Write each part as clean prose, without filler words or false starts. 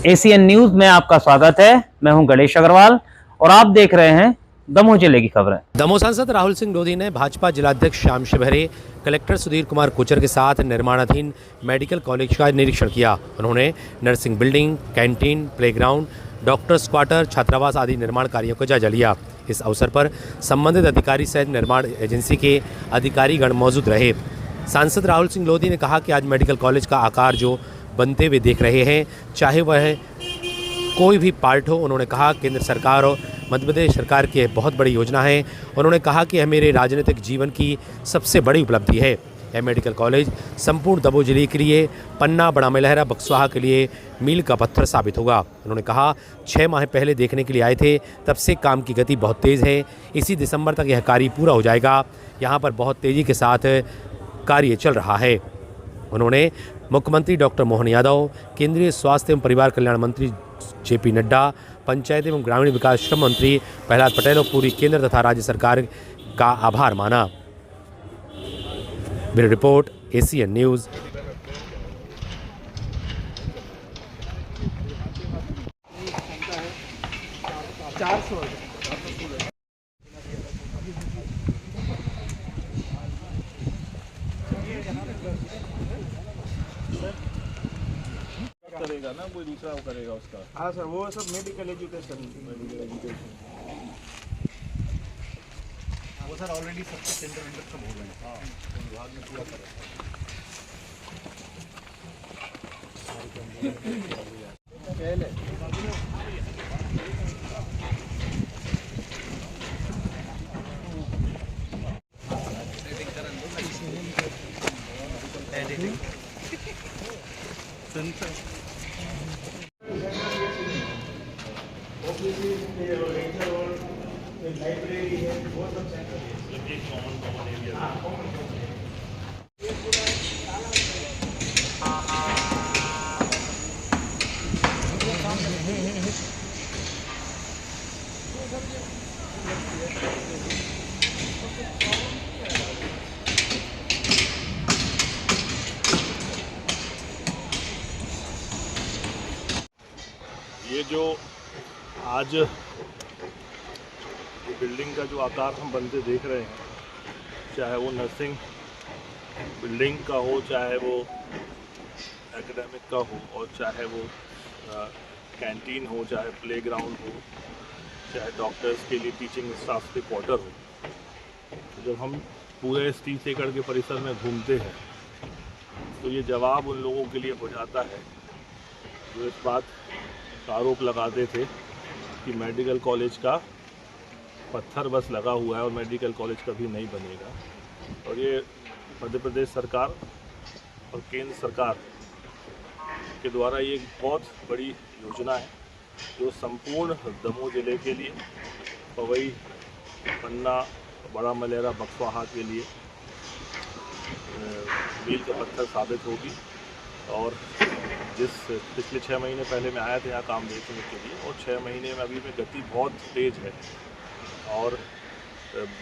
ACN news में आपका स्वागत है। मैं हूं गणेश अग्रवाल और आप देख रहे हैं दमोह जिले की खबरें। दमोह सांसद राहुल सिंह लोधी ने भाजपा जिलाध्यक्ष श्याम शिवहरे, कलेक्टर सुधीर कुमार कोचर के साथ निर्माणाधीन मेडिकल कॉलेज का निरीक्षण किया। उन्होंने nursing building, canteen, playground, doctors quarter, छात्रावास आदि निर्माण कार्यों का जायजा लिया। इस अवसर पर संबंधित अधिकारी सहित निर्माण एजेंसी के अधिकारीगण मौजूद रहे। सांसद राहुल सिंह लोधी ने कहा कि आज मेडिकल कॉलेज का आकार जो बनते हुए देख रहे हैं, चाहे वह कोई भी पार्ट हो। उन्होंने कहा केंद्र सरकार और मध्य प्रदेश सरकार की बहुत बड़ी योजना है। उन्होंने कहा कि यह मेरे राजनीतिक जीवन की सबसे बड़ी उपलब्धि है। यह मेडिकल कॉलेज संपूर्ण दमोह जिले के लिए, पन्ना, बड़ा मेलहरा, बक्सवाहा के लिए मील का पत्थर साबित होगा। उन्होंने कहा 6 माह पहले देखने के लिए आए थे, तब से काम की गति बहुत तेज़ है। इसी दिसंबर तक यह कार्य पूरा हो जाएगा। यहाँ पर बहुत तेज़ी के साथ कार्य चल रहा है। उन्होंने मुख्यमंत्री डॉक्टर मोहन यादव, केंद्रीय स्वास्थ्य एवं परिवार कल्याण मंत्री जेपी नड्डा, पंचायत एवं ग्रामीण विकास श्रम मंत्री प्रहलाद पटेल और पूरी केंद्र तथा राज्य सरकार का आभार माना। Bureau report, ACN news. करेगा ना, कोई दूसरा वो करेगा उसका। हाँ सर, वो सब मेडिकल एजुकेशन वो सर ऑलरेडी सबके सेंटर वेंटर सब हो गए हैं। हाँ, तो विभाग में पूरा करेगा। लाइब्रेरी है, वो सब सेंटर ये जो आज बिल्डिंग का जो आकार हम बनते देख रहे हैं, चाहे वो नर्सिंग बिल्डिंग का हो, चाहे वो एकेडमिक का हो, और चाहे वो कैंटीन हो, चाहे प्लेग्राउंड हो, चाहे डॉक्टर्स के लिए टीचिंग स्टाफ के क्वार्टर हो, तो जब हम पूरे इस 30 एकड़ के परिसर में घूमते हैं तो ये जवाब उन लोगों के लिए हो जाता है जो इस बात का आरोप लगाते थे कि मेडिकल कॉलेज का पत्थर बस लगा हुआ है और मेडिकल कॉलेज कभी नहीं बनेगा। और ये मध्य प्रदेश सरकार और केंद्र सरकार के द्वारा ये एक बहुत बड़ी योजना है जो संपूर्ण दमोह जिले के लिए, पवई, पन्ना, बड़ा मेलहरा, बक्सवाहा के लिए मील का पत्थर साबित होगी। और जिस पिछले 6 महीने पहले मैं आया था यहाँ काम देखने के लिए, और 6 महीने में अभी में गति बहुत तेज़ है। और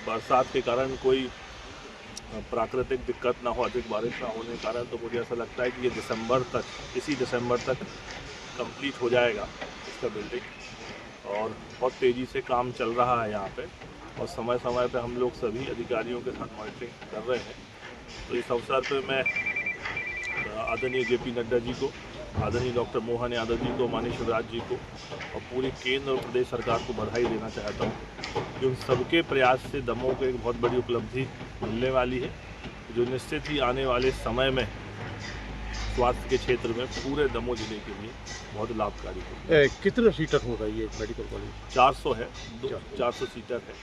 बरसात के कारण कोई प्राकृतिक दिक्कत ना हो, अधिक बारिश ना होने के कारण, तो मुझे ऐसा लगता है कि ये इसी दिसंबर तक कंप्लीट हो जाएगा इसका बिल्डिंग। और बहुत तेज़ी से काम चल रहा है यहाँ पे, और समय समय पे हम लोग सभी अधिकारियों के साथ मॉनिटरिंग कर रहे हैं। तो इस अवसर पे मैं आदरणीय जेपी नड्डा जी को, आदरणीय डॉक्टर मोहन यादव जी को, माननीय शिवराज जी को और पूरी केंद्र और प्रदेश सरकार को बधाई देना चाहता हूँ, क्योंकि सबके प्रयास से दमोह को एक बहुत बड़ी उपलब्धि मिलने वाली है, जो निश्चित ही आने वाले समय में स्वास्थ्य के क्षेत्र में पूरे दमोह जिले के लिए बहुत लाभकारी होगा। कितना सीटर होगा ये मेडिकल कॉलेज? 400 है, 400 सीटर है।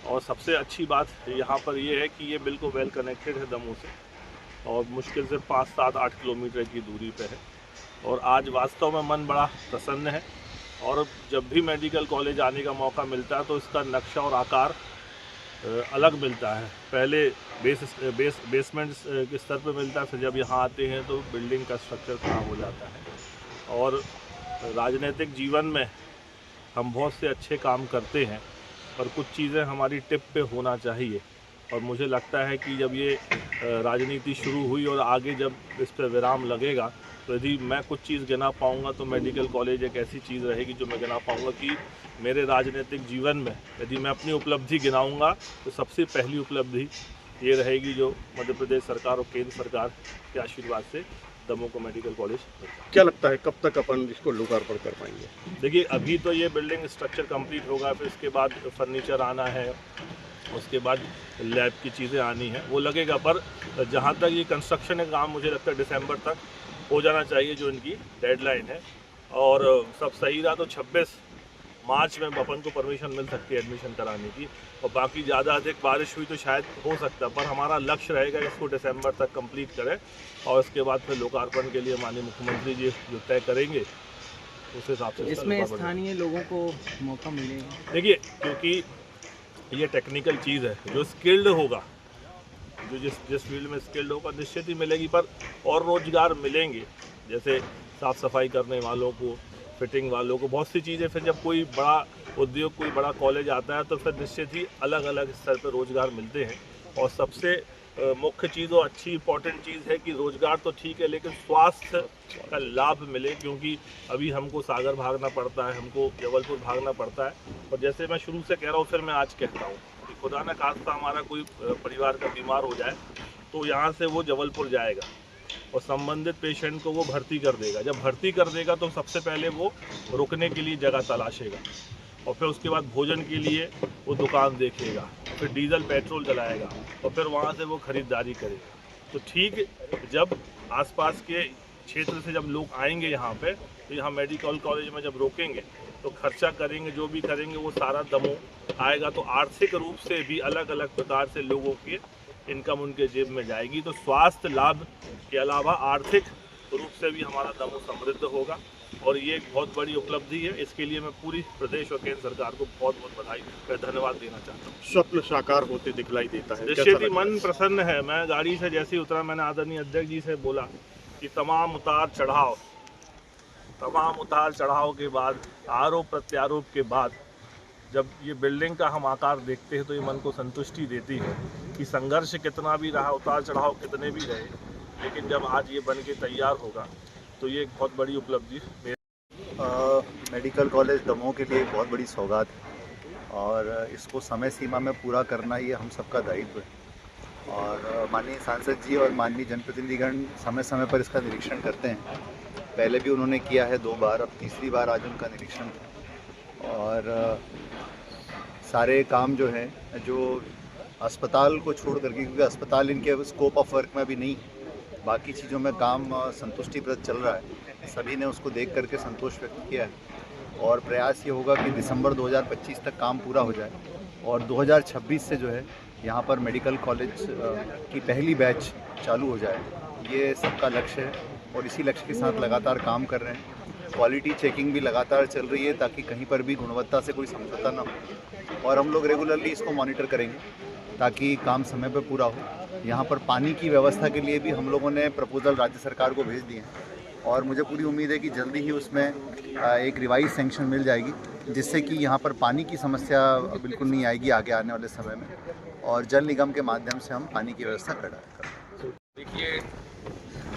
और सबसे अच्छी बात यहाँ पर ये है कि ये बिल्कुल वेल कनेक्टेड है दमोह से, और मुश्किल से 5, 7, 8 किलोमीटर की दूरी पे है। और आज वास्तव में मन बड़ा प्रसन्न है। और जब भी मेडिकल कॉलेज आने का मौका मिलता है तो इसका नक्शा और आकार अलग मिलता है। पहले बेसमेंट के स्तर पर मिलता है, फिर जब यहाँ आते हैं तो बिल्डिंग का स्ट्रक्चर खराब हो जाता है। और राजनीतिक जीवन में हम बहुत से अच्छे काम करते हैं, पर कुछ चीज़ें हमारी टिप पे होना चाहिए। और मुझे लगता है कि जब ये राजनीति शुरू हुई और आगे जब इस पर विराम लगेगा, तो यदि मैं कुछ चीज़ गिना पाऊँगा तो मेडिकल कॉलेज एक ऐसी चीज़ रहेगी जो मैं गिना पाऊँगा कि मेरे राजनीतिक जीवन में यदि मैं अपनी उपलब्धि गिनाऊँगा तो सबसे पहली उपलब्धि ये रहेगी जो मध्य प्रदेश सरकार और केंद्र सरकार के आशीर्वाद से दमोह को मेडिकल कॉलेज। क्या लगता है कब तक अपन इसको लोकार्पण कर पाएंगे? देखिए, अभी तो ये बिल्डिंग स्ट्रक्चर कंप्लीट होगा, फिर इसके बाद फर्नीचर आना है, उसके बाद लैब की चीज़ें आनी है, वो लगेगा। पर जहाँ तक ये कंस्ट्रक्शन का काम मुझे लगता है दिसंबर तक हो जाना चाहिए जो इनकी डेडलाइन है। और सब सही रहा तो 26 मार्च में अपन को परमिशन मिल सकती है एडमिशन कराने की, और बाकी ज़्यादा अधिक बारिश हुई तो शायद हो सकता है, पर हमारा लक्ष्य रहेगा इसको दिसंबर तक कंप्लीट करें और उसके बाद फिर लोकार्पण के लिए माननीय मुख्यमंत्री जी जो तय करेंगे उस हिसाब से इसमें स्थानीय लोगों को मौका मिलेगा। देखिए, क्योंकि ये टेक्निकल चीज़ है, जो स्किल्ड होगा, जो जिस फील्ड में स्किल्ड होगा निश्चित ही मिलेगी, पर और रोजगार मिलेंगे। जैसे साफ़ सफाई करने वालों को, फिटिंग वालों को, बहुत सी चीज़ें। फिर जब कोई बड़ा उद्योग, कोई बड़ा कॉलेज आता है तो फिर निश्चित ही अलग अलग स्तर पर रोजगार मिलते हैं। और सबसे मुख्य चीज़ और अच्छी इंपॉर्टेंट चीज़ है कि रोजगार तो ठीक है, लेकिन स्वास्थ्य का लाभ मिले, क्योंकि अभी हमको सागर भागना पड़ता है, हमको जबलपुर भागना पड़ता है। और जैसे मैं शुरू से कह रहा हूँ, फिर मैं आज कहता हूँ कि खुदा न खास्ता हमारा कोई परिवार का बीमार हो जाए तो यहाँ से वो जबलपुर जाएगा और संबंधित पेशेंट को वो भर्ती कर देगा। जब भर्ती कर देगा तो सबसे पहले वो रुकने के लिए जगह तलाशेगा, और फिर उसके बाद भोजन के लिए वो दुकान देखेगा, फिर डीजल पेट्रोल जलाएगा, और फिर वहाँ से वो ख़रीदारी करेगा। तो ठीक जब आसपास के क्षेत्र से जब लोग आएंगे यहाँ पे, तो यहाँ मेडिकल कॉलेज में जब रोकेंगे तो खर्चा करेंगे, जो भी करेंगे वो सारा दमोह आएगा। तो आर्थिक रूप से भी अलग अलग प्रकार से लोगों की इनकम उनके जेब में जाएगी। तो स्वास्थ्य लाभ के अलावा आर्थिक रूप से भी हमारा दमोह समृद्ध होगा, और ये एक बहुत बड़ी उपलब्धि है। इसके लिए मैं पूरी प्रदेश और केंद्र सरकार को बहुत बहुत बधाई और धन्यवाद देना चाहता हूँ। स्वप्न साकार होते दिखलाई देता है, निश्चित ही मन प्रसन्न है। मैं गाड़ी से जैसे ही उतरा, मैंने आदरणीय अध्यक्ष जी से बोला कि तमाम उतार चढ़ाव के बाद, आरोप प्रत्यारोप के बाद, जब ये बिल्डिंग का हम आकार देखते हैं तो ये मन को संतुष्टि देती है कि संघर्ष कितना भी रहा, उतार चढ़ाव कितने भी रहे, लेकिन जब आज ये बन के तैयार होगा तो ये एक बहुत बड़ी उपलब्धि मेडिकल कॉलेज दमोह के लिए एक बहुत बड़ी सौगात है, और इसको समय सीमा में पूरा करना ये हम सबका दायित्व है। और माननीय सांसद जी और माननीय जनप्रतिनिधिगण समय समय पर इसका निरीक्षण करते हैं। पहले भी उन्होंने किया है 2 बार, अब तीसरी बार आज उनका निरीक्षण है। और सारे काम जो है, जो अस्पताल को छोड़ करके, क्योंकि अस्पताल इनके स्कोप ऑफ वर्क में भी नहीं, बाकी चीज़ों में काम संतुष्टिप्रद चल रहा है। सभी ने उसको देख करके संतोष व्यक्त किया है, और प्रयास ये होगा कि दिसंबर 2025 तक काम पूरा हो जाए, और 2026 से जो है यहाँ पर मेडिकल कॉलेज की पहली बैच चालू हो जाए। ये सबका लक्ष्य है, और इसी लक्ष्य के साथ लगातार काम कर रहे हैं। क्वालिटी चेकिंग भी लगातार चल रही है ताकि कहीं पर भी गुणवत्ता से कोई समझौता ना हो, और हम लोग रेगुलरली इसको मॉनिटर करेंगे ताकि काम समय पर पूरा हो। यहाँ पर पानी की व्यवस्था के लिए भी हम लोगों ने प्रपोजल राज्य सरकार को भेज दिए हैं, और मुझे पूरी उम्मीद है कि जल्दी ही उसमें एक रिवाइज सैंक्शन मिल जाएगी, जिससे कि यहाँ पर पानी की समस्या बिल्कुल नहीं आएगी आगे आने वाले समय में, और जल निगम के माध्यम से हम पानी की व्यवस्था करें। देखिए,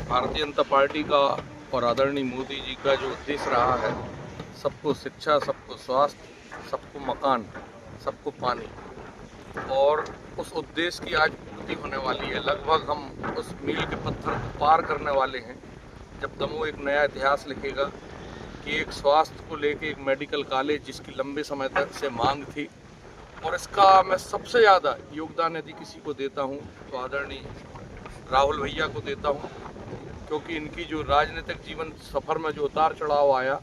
भारतीय जनता पार्टी का और आदरणीय मोदी जी का जो उद्देश्य रहा है, सबको शिक्षा, सबको स्वास्थ्य, सबको मकान, सबको पानी, और उस उद्देश्य की आज पूर्ति होने वाली है। लगभग हम उस मील के पत्थर को पार करने वाले हैं जब दमोह एक नया इतिहास लिखेगा कि एक स्वास्थ्य को लेके एक मेडिकल कॉलेज जिसकी लंबे समय तक से मांग थी। और इसका मैं सबसे ज़्यादा योगदान यदि किसी को देता हूँ तो आदरणीय राहुल भैया को देता हूँ, क्योंकि इनकी जो राजनीतिक जीवन सफ़र में जो उतार चढ़ाव आया,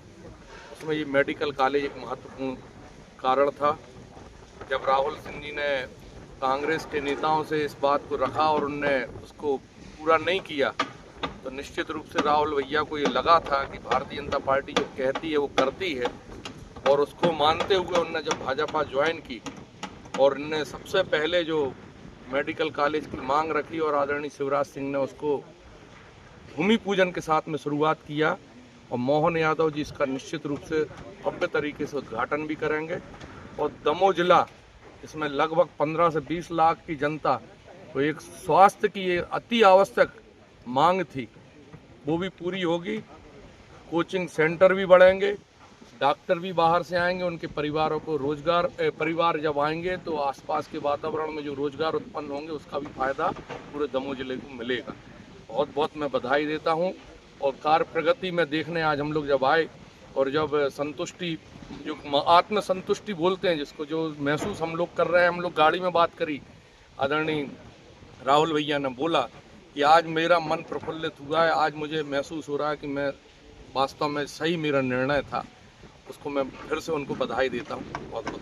उसमें ये मेडिकल कॉलेज एक महत्वपूर्ण कारण था। जब राहुल सिंह जी ने कांग्रेस के नेताओं से इस बात को रखा और उनने उसको पूरा नहीं किया, तो निश्चित रूप से राहुल भैया को ये लगा था कि भारतीय जनता पार्टी जो कहती है वो करती है, और उसको मानते हुए उनने जब भाजपा ज्वाइन की और उनने सबसे पहले जो मेडिकल कॉलेज की मांग रखी और आदरणीय शिवराज सिंह ने उसको भूमि पूजन के साथ में शुरुआत किया, और मोहन यादव जी इसका निश्चित रूप से भव्य तरीके से उद्घाटन भी करेंगे। और दमोह जिला इसमें लगभग 15 से 20 लाख की जनता को एक स्वास्थ्य की ये अति आवश्यक मांग थी, वो भी पूरी होगी। कोचिंग सेंटर भी बढ़ेंगे, डॉक्टर भी बाहर से आएंगे, उनके परिवारों को रोजगार, परिवार जब आएंगे तो आसपास के वातावरण में जो रोजगार उत्पन्न होंगे उसका भी फायदा पूरे दमोह जिले को मिलेगा। बहुत बहुत मैं बधाई देता हूं। और कार्य प्रगति में देखने आज हम लोग जब आए और जब संतुष्टि, जो आत्म संतुष्टि बोलते हैं जिसको, जो महसूस हम लोग कर रहे हैं, हम लोग गाड़ी में बात करी, आदरणीय राहुल भैया ने बोला कि आज मेरा मन प्रफुल्लित हुआ है, आज मुझे महसूस हो रहा है कि मैं वास्तव में सही मेरा निर्णय था। उसको मैं फिर से उनको बधाई देता हूँ। बहुत बहुत